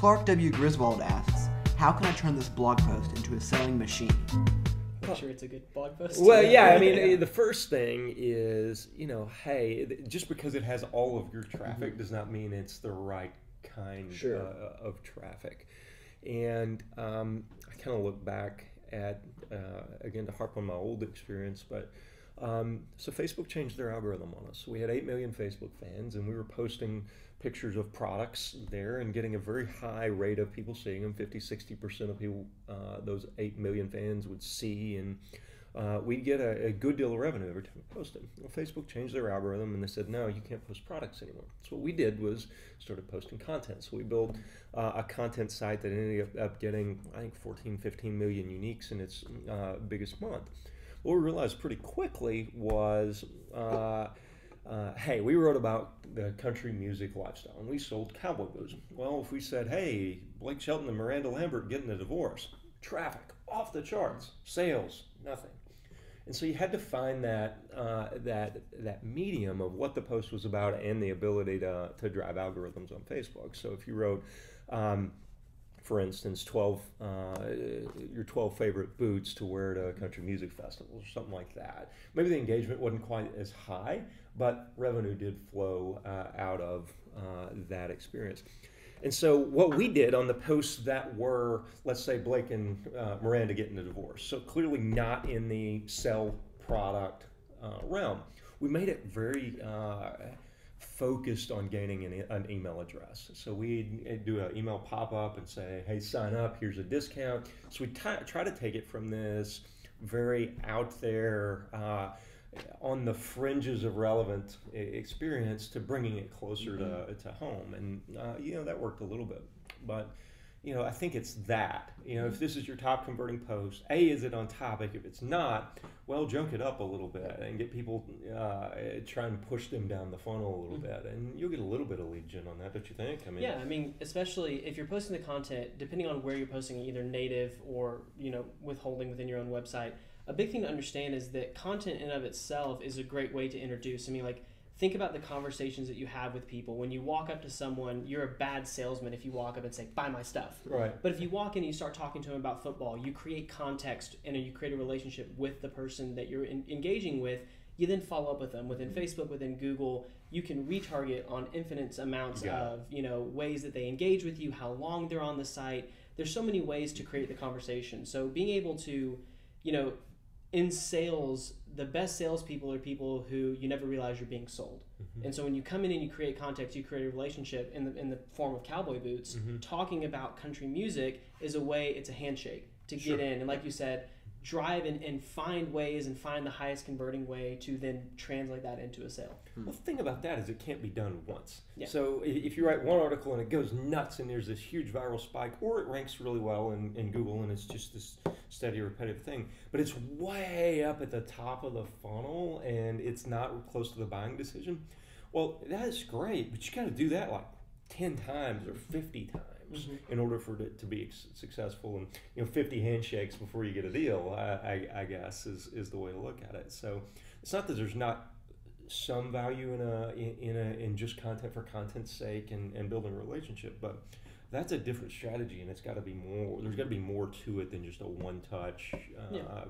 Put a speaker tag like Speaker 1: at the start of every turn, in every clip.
Speaker 1: Clark W. Griswold asks, how can I turn this blog post into a selling machine?
Speaker 2: I'm sure it's a good blog post.
Speaker 3: Well, yeah, I mean, the first thing is, hey, just because it has all of your traffic does not mean it's the right kind of traffic. And I kind of look back at, again, to harp on my old experience, but so Facebook changed their algorithm on us. We had 8 million Facebook fans, and we were posting pictures of products there and getting a very high rate of people seeing them. 50-60% of people, those 8 million fans would see, and we'd get a good deal of revenue every time we posted. Well, Facebook changed their algorithm, and they said, no, you can't post products anymore. So what we did was started posting content. So we built a content site that ended up getting, I think, 14-15 million uniques in its biggest month. What we realized pretty quickly was, hey, we wrote about the country music lifestyle, and we sold cowboy boots. Well, if we said, hey, Blake Shelton and Miranda Lambert getting a divorce, traffic off the charts, sales, nothing. And so you had to find that medium of what the post was about and the ability to drive algorithms on Facebook. So if you wrote, for instance, your 12 favorite boots to wear to country music festivals or something like that. Maybe the engagement wasn't quite as high, but revenue did flow out of that experience. And so what we did on the posts that were, let's say, Blake and Miranda getting a divorce, so clearly not in the sell product realm, we made it very focused on gaining an email address. So we'd do an email pop-up and say, hey, sign up, here's a discount. So we try to take it from this very out there, on the fringes of relevant experience to bringing it closer to home. And, that worked a little bit. But, I think it's that. If this is your top converting post, A, is it on topic? If it's not, well, junk it up a little bit and get people, try and push them down the funnel a little bit. And you'll get a little bit of lead gen on that, don't you think?
Speaker 2: Yeah, especially if you're posting the content, depending on where you're posting, either native or, withholding within your own website, a big thing to understand is that content in and of itself is a great way to introduce. Think about the conversations that you have with people. When you walk up to someone, you're a bad salesman if you walk up and say, buy my stuff.
Speaker 3: Right.
Speaker 2: But if you walk in and you start talking to them about football, you create context and you create a relationship with the person that you're engaging with. You then follow up with them within Facebook, within Google. You can retarget on infinite amounts of ways that they engage with you, how long they're on the site. There's so many ways to create the conversation. So being able to, in sales, the best salespeople are people who you never realize you're being sold. And so when you come in and you create context, you create a relationship in the form of cowboy boots. Talking about country music is it's a handshake to get in. And like you said, drive and find ways and find the highest converting way to then translate that into a sale.
Speaker 3: Well, the thing about that is it can't be done once.
Speaker 2: Yeah.
Speaker 3: So if you write one article and it goes nuts and there's this huge viral spike, or it ranks really well in Google and it's just this steady repetitive thing, but it's way up at the top of the funnel and it's not close to the buying decision, well, that is great, but you got to do that like 10 times or 50 times. In order for it to be successful, and 50 handshakes before you get a deal, I guess is the way to look at it. So it's not that there's not some value in just content for content's sake and building a relationship, but that's a different strategy, and it's got to be more. There's got to be more to it than just a one-touch,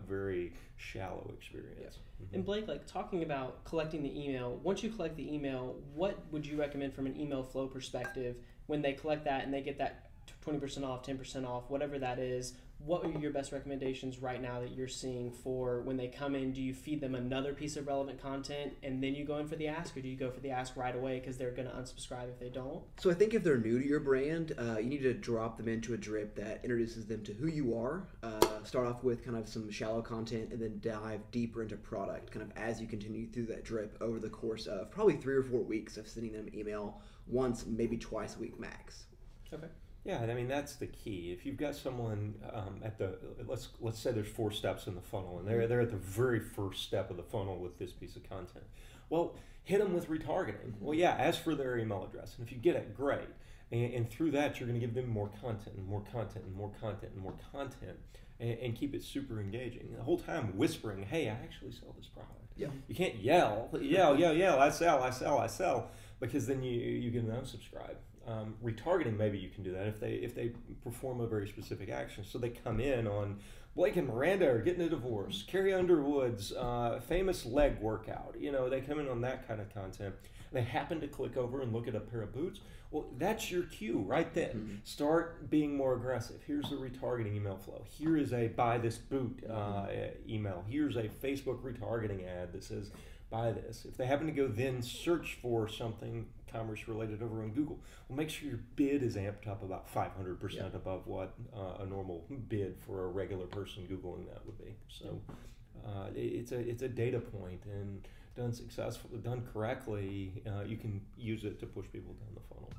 Speaker 3: very shallow experience.
Speaker 2: Yeah. And Blake, talking about collecting the email. Once you collect the email, what would you recommend from an email flow perspective? When they collect that and they get that 20% off, 10% off, whatever that is, what are your best recommendations right now that you're seeing for when they come in? Do you feed them another piece of relevant content and then you go in for the ask, or do you go for the ask right away because they're going to unsubscribe if they don't?
Speaker 1: So I think if they're new to your brand, you need to drop them into a drip that introduces them to who you are. Start off with kind of some shallow content and then dive deeper into product kind of as you continue through that drip over the course of probably 3 or 4 weeks of sending them email once, maybe twice a week max.
Speaker 2: Okay.
Speaker 3: Yeah, that's the key. If you've got someone at the let's say there's 4 steps in the funnel, and they're at the very first step of the funnel with this piece of content. Well, hit them with retargeting. Well, yeah, ask for their email address, and if you get it, great. And through that, you're going to give them more content and more content and more content and more content, and keep it super engaging. The whole time whispering, "Hey, I actually sell this product."
Speaker 1: Yeah.
Speaker 3: You can't yell, I sell, because then you get an unsubscribe. retargeting, maybe you can do that if they perform a very specific action. So they come in on Blake and Miranda are getting a divorce, Carrie Underwood's famous leg workout. They come in on that kind of content. They happen to click over and look at a pair of boots. Well, that's your cue right then. Mm-hmm. Start being more aggressive. Here's the retargeting email flow. Here is a buy this boot email. Here's a Facebook retargeting ad that says buy this. If they happen to go then search for something commerce related over on Google, well, make sure your bid is amped up about 500% above what a normal bid for a regular person Googling that would be. So it's a data point, and done correctly, you can use it to push people down the funnel.